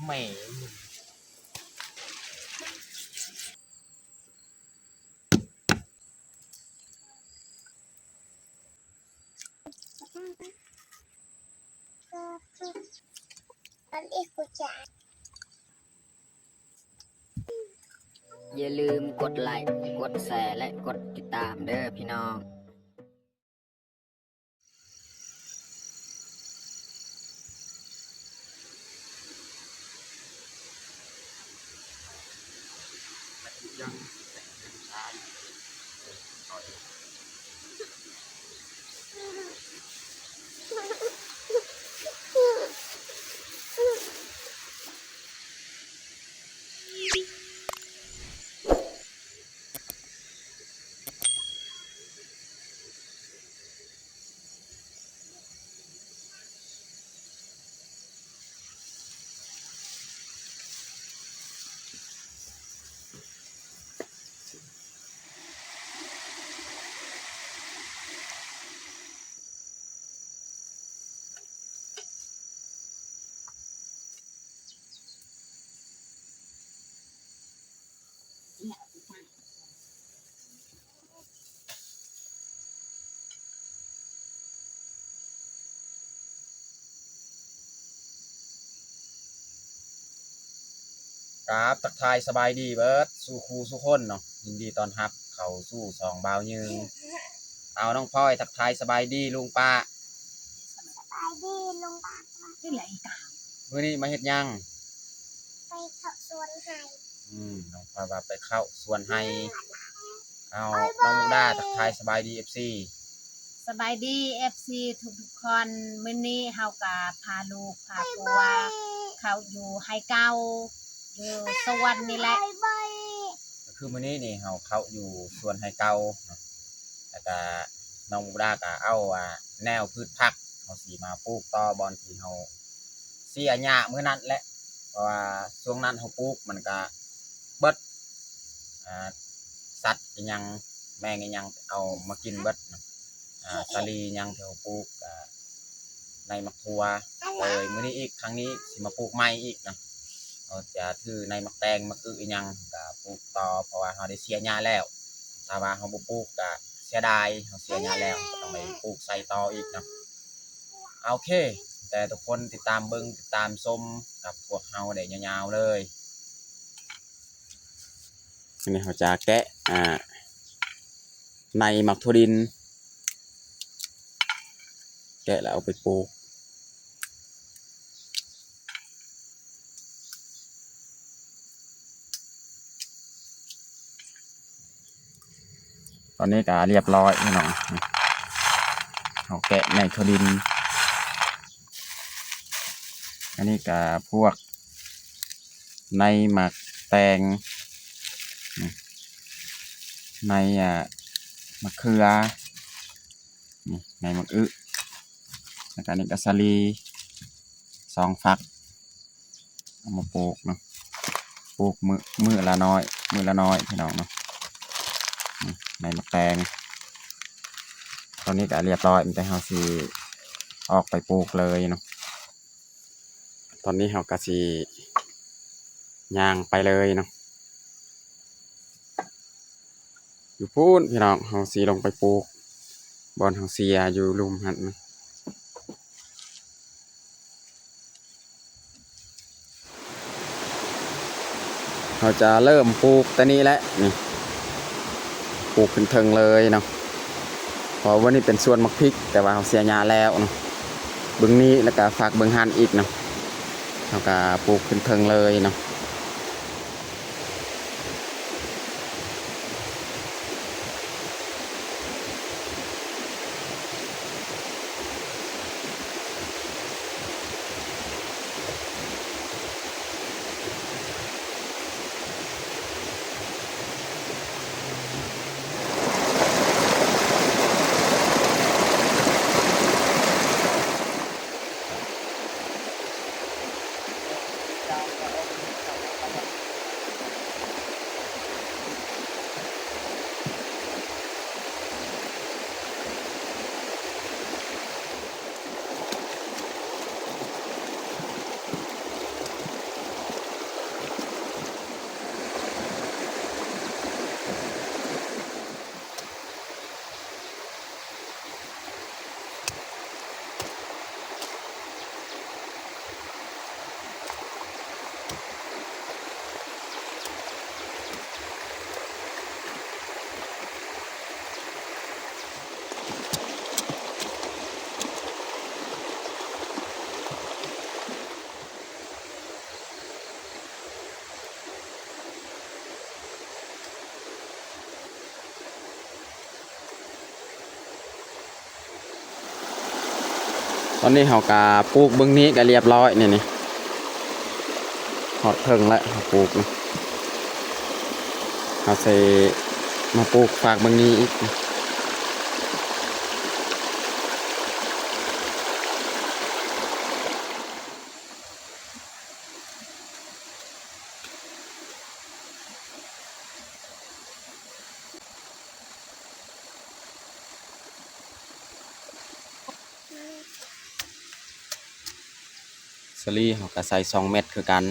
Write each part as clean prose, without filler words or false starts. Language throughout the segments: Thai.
แม่อย่าลืมกดไลค์กดแชร์และกดติดตามเด้อพี่น้องครับทักทายสบายดีเบิร์ดสู้ครูสู้คนเนาะยินดีตอนรับเขาสู้สองบ่าวยืงเอาน้องพลอยทักทายสบายดีลุงป้าไปดีลงบ้านที่ไหนตาม มื้อนี้มาเฮ็ดยังไปขับสวนไห้น้องพลอยว่าไปเข้าสวนไห้เอาน้องมุกดาทักทายสบายดี FC สบายดี FC ทุกคนมื้อนี้เฮากะพาลูกพาผัวเขาอยู่ไฮเก้าอยู่สวรรค์นี่แหละ ก็คือมื้อนี้นี่เฮาเข้าอยู่สวนไห้เก่าเนาะแล้วก็น้องมุกดาก็เอาแนวพืชผักเฮาสิมาปลูกต่อบอนที่เฮาเสียหญ้ามื้อนั้นแหละเพราะว่าช่วงนั้นเฮาปลูกมันก็เบิดสัตว์อีหยังแมงอีหยังเอามากินเบิดเนาะสาลีหยังที่เฮาปลูกในมักทั่วเลยมื้อนี้อีกครั้งนี้สิมาปลูกใหม่อีกเนาะเราจะถือในมักแตงมักอึอีหยังก็ปลูกต่อเพราะว่าเฮาได้เสียหญ้าแล้วถ้าว่าเฮาบ่ปลูกก็เสียดายเฮาเสียหญ้าแล้วก็ต้องไปปลูกใส่ต่ออีกเนาะโอเคแต่ทุกคนติดตามเบิ่งติดตามชมกับพวกเฮาได้ยาวๆเลยอันนี้เขาจะแกะในมักถั่วดินแกะแล้วเอาไปปลูกตอนนี้ก็เรียบร้อยพี่น้องเขาแกะในถั่วดินอันนี้ก็พวกในหมักแตงในมะเขือในมะอึแล้วก็นี่ก็สาลี2 ฝักเอามาปลูกเนาะปลูกมือละน้อยพี่น้องเนาะในมะแตงตอนนี้ก็เรียบร้อยมันจะเฮาสิออกไปปลูกเลยเนาะตอนนี้เฮาก็สิย่างไปเลยเนาะอยู่พูนพี่น้องเฮาสิลงไปปลูกบอนเฮาเสียอยู่ลุมหันนะเราจะเริ่มปลูกแต่นี้แหละนี่ปลูกขึ้นเทิงเลยเนาะเพราะว่านี่เป็นส่วนมักพริกแต่ว่าเราเสียหญ้าแล้วเนาะเบื้องนี้แล้วก็ฝากเบื้องหันอีกเนาะเราก็ปลูกขึ้นเทิงเลยเนาะ อนนี้เขากาปลูกเบื้องนี้ก็เรียบร้อยนี่หอดเพิ่งแล้วเขาปลูกนะเขาใส่มาปลูกฝากเบื้องนี้อีกสลีเขาก็ใส่2 เม็ดคือกันน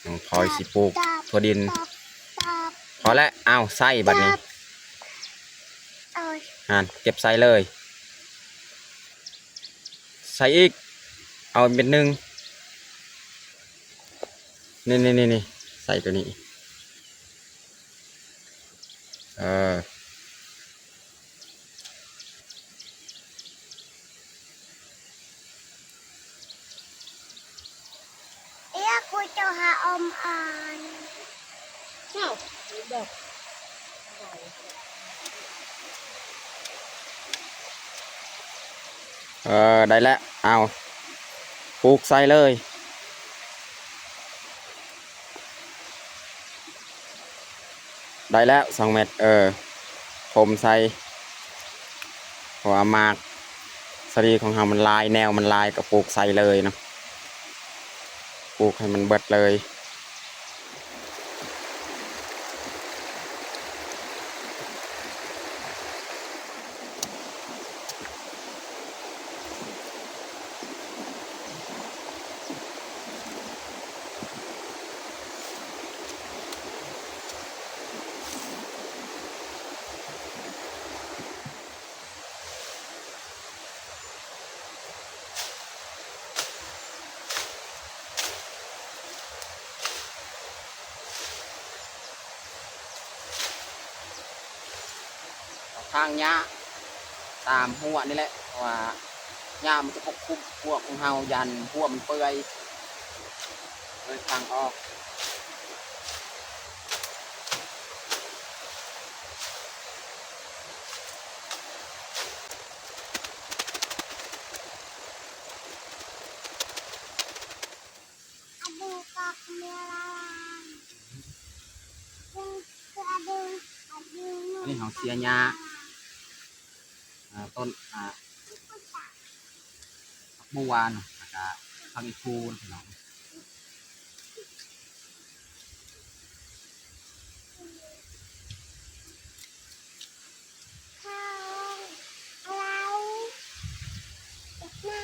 ้องพลอยสิปลูกถั่วดิน ตอบ พอแล้วเอาใส่บัดนี้ เอ้ย เก็บใส่เลย ใส่อีก เอาเม็ดหนึ่งนี่ใส่ตัวนี้เออ เรียกคุยเจ้าหาอมอ่าน เจ้าบอก ได้แล้วเอาปลูกใส่เลยได้แล้ว2 เม็ดผมใส่เพราะว่ามากสลีของเรามันลายแนวมันลายก็ปลูกใส่เลยเนาะปลูกให้มันเบิดเลยทางหญ้าตามหัวนี่แหละเพราะว่าหญ้ามันจะปกคลุมพวกของเฮายันพวกมันเปื่อยเลยทางออก อดูกอกเมียลาซึ่งคืออดู อันนี้เขาเสียหญ้าต้นบัวเนาะแล้วก็ผักอีคูนพี่น้อง ข้าวอะไรเด็กหน้า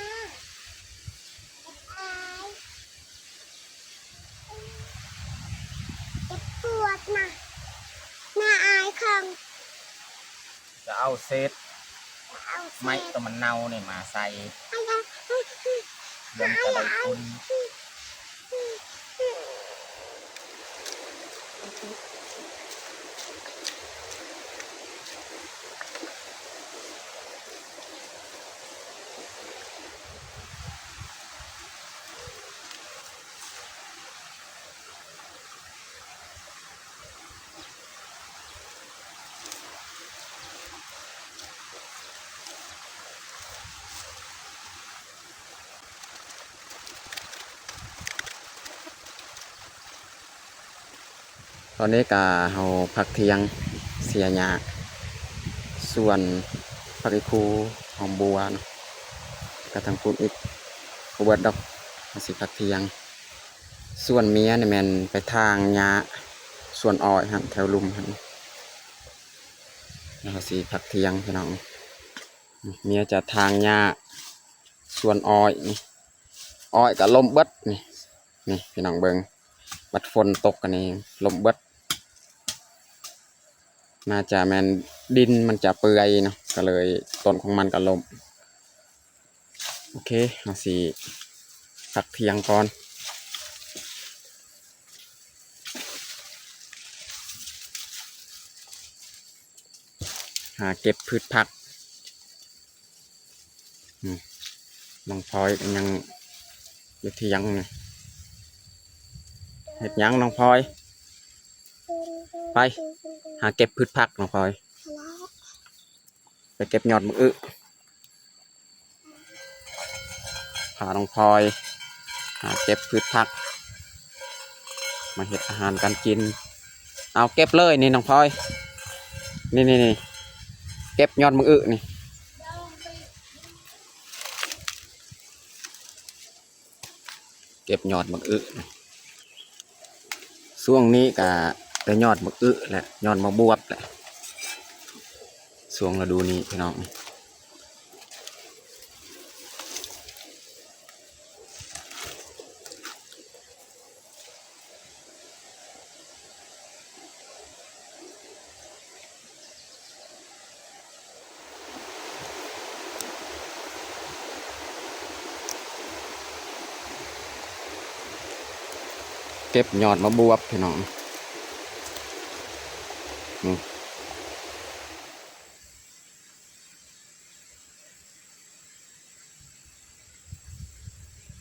เด็กอายเด็กปวดนะหน้าอายคัง จะเอาเศษ เอา ไม้ตัวมันเน่าเนี่ยมาใส่ ให้ได้ เรื่องจะได้คุณตอนนี้กาเอาผักเทียงเสียหญ้าส่วนผักอีคูหอมบัวเนาะกระทังพูดอีกขบวนดอกเอาสิผักเทียง ส่วนเมียเนี่ยแมันไปทางหญ้าส่วนอ้อยฮะแถวลุมฮะแล้วก็สิผักเทียงพี่น้องเมียจะทางหญ้าส่วนอ้อยนี่อ้อยกับลมเบิดนี่พี่น้องเบิงบัดฝนตกกันนี่ลมเบิดน่าจะแมนดินมันจะเปื่อยเนาะก็เลยต้นของมันก็ลมโอเคเอาสิผักเทียงก่อนหาเก็บพืชผักน้องพลอยยัง อยู่เที่ยงนี่เฮ็ดหยังน้องพลอย ไป หาเก็บพืชผักน้องพลอย ไปเก็บยอดมะอึพาน้องพลอย หาเก็บพืชผัก มาเฮ็ดอาหารการกิน เอาเก็บเลยนี่น้องพลอย นี่เก็บยอดมะอึนี่เก็บยอดมะอึช่วงนี้ก็ได้ยอดมะอึแหละยอดมะบวบแหละช่วงฤดูนี้พี่น้องเก็บยอดมะบวบพี่น้อง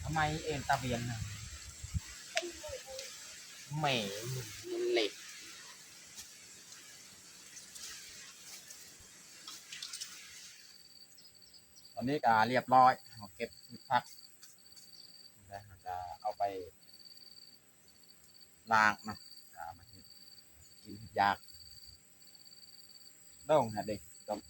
ทำไมเอ็นตาเบียนนะแหม่เหล็กตอนนี้ก็เรียบร้อยเราเก็บพืชผักแล้วเราจะเอาไปล้างเนาะมาเฮ็ดกินยากต้องหาเด็กต้อง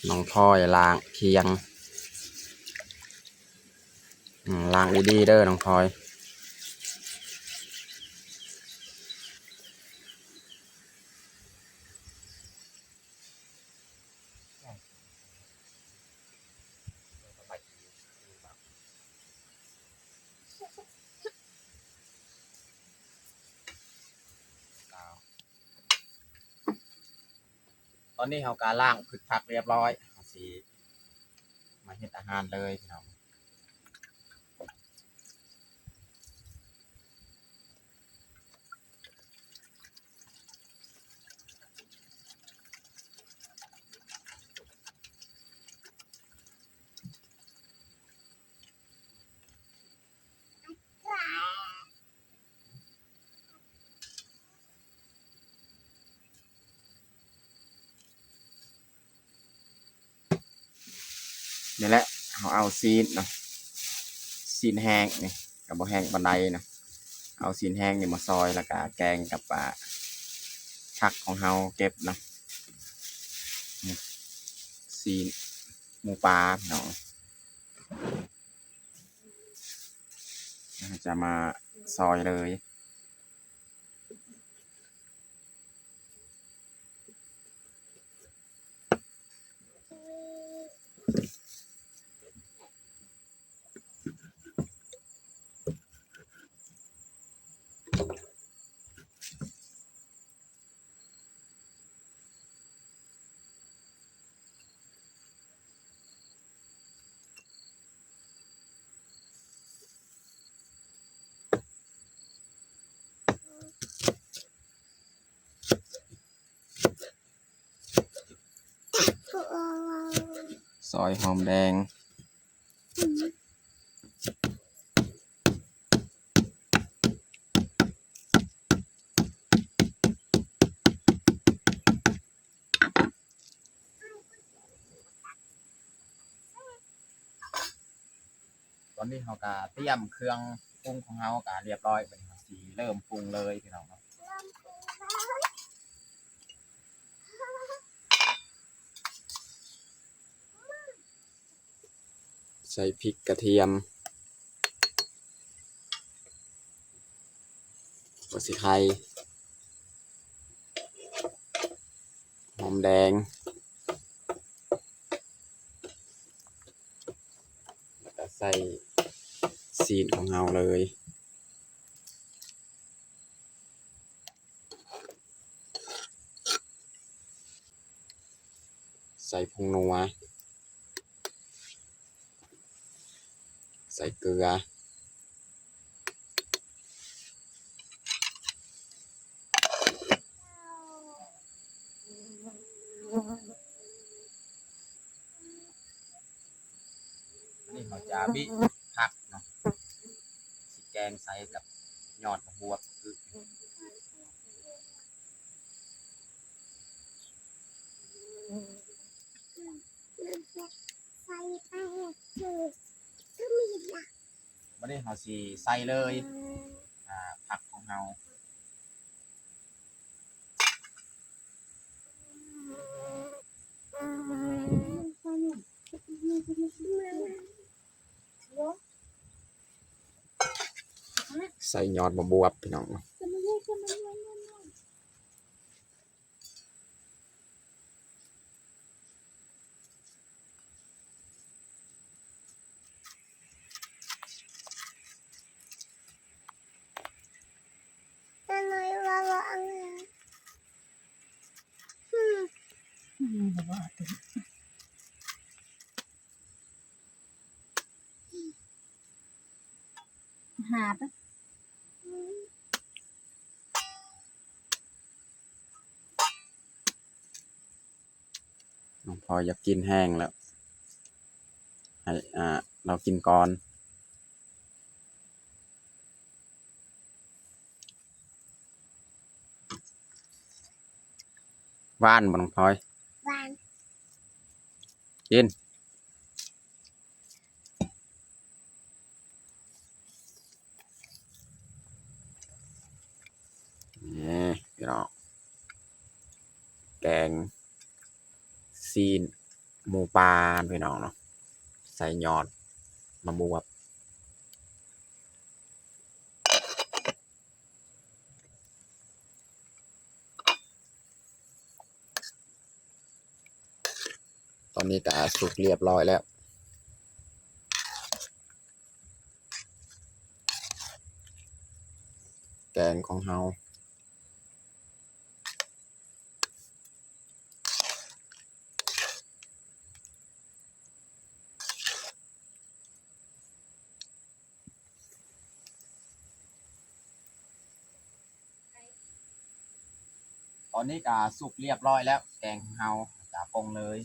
น้องพลอยล้างเคียงล้างดีๆเด้อน้องพลอยตอนนี้เราการล้างพืชผักเรียบร้อยสิมาเฮ็ดอาหารเลยพี่น้องนี่แหละเราเอาซีนเนาะซีนแห้งนี่กับบ่แห้งบันไดนะเอาซีนแห้งนี่มาซอยแล้วก็แกงกับผักของเราเก็บนะซีนหมูปลาเนาะจะมาซอยเลยซอยหอมแดงตอนนี้เราก็เตรียมเครื่องปรุงของเราก็เรียบร้อยเป็นสีเริ่มปรุงเลยพี่น้องครับใส่พริกกระเทียม หัวสีไข่หอมแดงแล้วก็ใส่ซีนของเราเลยใส่ผงนัวใส่เกลือนี่เขาจะบิผักเนาะสีแกงใส่กับยอดบวบคือ ใส่ไปคือก็มีละ วันนี้เขาสีใส่เลยผักของเราใส่ยอดบวบพี่น้องหาปะ น้องพลอยอยากกินแห้งแล้วให้เรากินก่อนว่านบ่น้องพลอย หวาน กินนี่พี่น้องแกงซีนหมูปลาพี่น้องเนาะใส่ยอดมาบวบตอนนี้ก็สุกเรียบร้อยแล้วแกงของเฮาตอนนี้ก็สุกเรียบร้อยแล้วแกงของเฮาจะปรุงเลย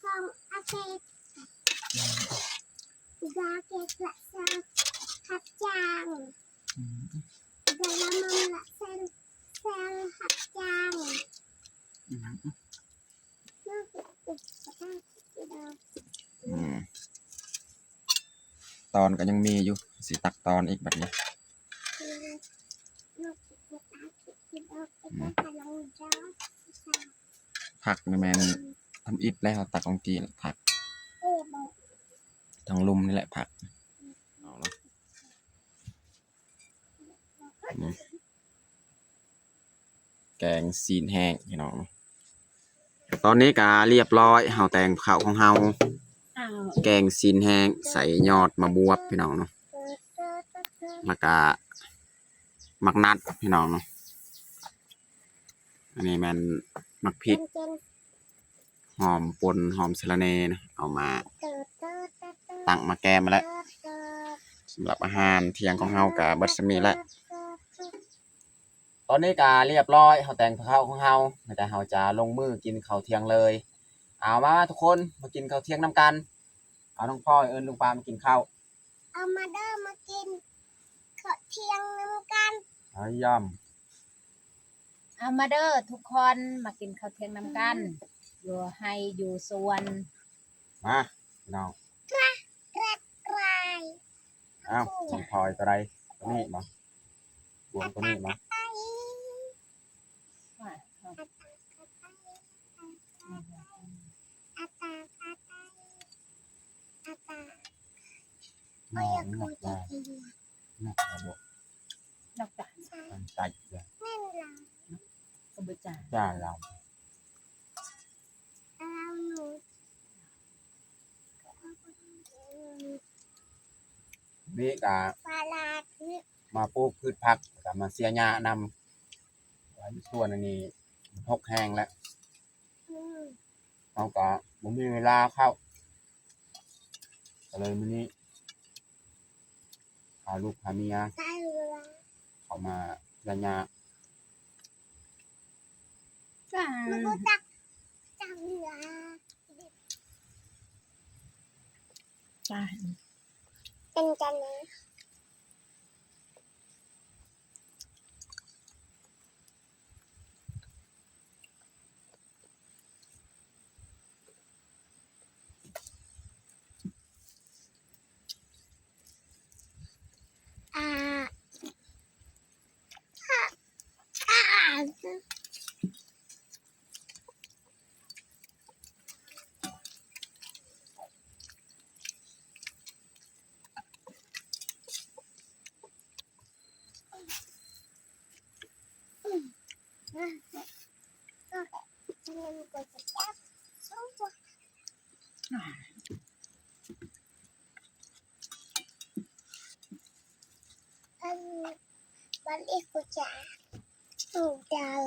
ของอาเกตยาเกตละซาขับจางเดี๋ยวละมัมละเซนขับจางน่าติดกระด้างติดดาว ตอนก็ยังมีอยู่สิตักตอนอีกแบบนี้ ผักนี่แมนทำอิฐแล้วตักลงจีนผักทางลุมนี่แหละผักเอาละแกงซีนแห้งพี่น้องตอนนี้ก็เรียบร้อยเฮาแต่งข้าวของเฮาแกงซีนแห้งใส่ยอดมะบวบพี่น้องเนาะแล้วก็มักนัดพี่น้องเนาะอันนี้มันมักพริกหอมป่นหอมสะระแหน่นะเอามาตั้งมาแกงมาแล้วสำหรับอาหารเที่ยงของเฮากับบัดสมีแล้วตอนนี้ก็เรียบร้อยเฮาแต่งข้าวของเฮาแต่เฮาจะลงมือกินข้าวเที่ยงเลยเอามาทุกคนมากินข้าวเที่ยงน้ำกันเอาน้องพ่อเอิญลุงปามากินข้าว เอามาเด้อมากินข้าวเที่ยงน้ำกัน เอาย่เอามาเด้อทุกคนมากินข้าวเที่ยงน้ำกันอยู่ให้อยู่สวน ำมาพี่น้อง กระกราย อ้าวมีพลอยตัวใดตัวนี้มั้งบวงตัวนี้มั้ง ไม่ น อยา อก น คุ นอย ก กับ ได้ ที นอกระบบ นอกจาก มันใจเลย แม่เรา กบจา จ้าเรา เราหนู นี่กะ ปลาลาคือ มาปลูกพืชผักกับมาเสียหญ้านำไว้ส่วนอันนี้หกแห้งแล้วเราก็บ่มีเวลาเข้าก็เลยมื้อนี้พาลูกพาเมีย ใส่เรือ เขามาเสียหญ้า จ้า มันก็ตักจังเรือ จ้า เป็นกันนะอ่ามันก็จะจับช่องตัวอันมันอีกกูจะถูกดาว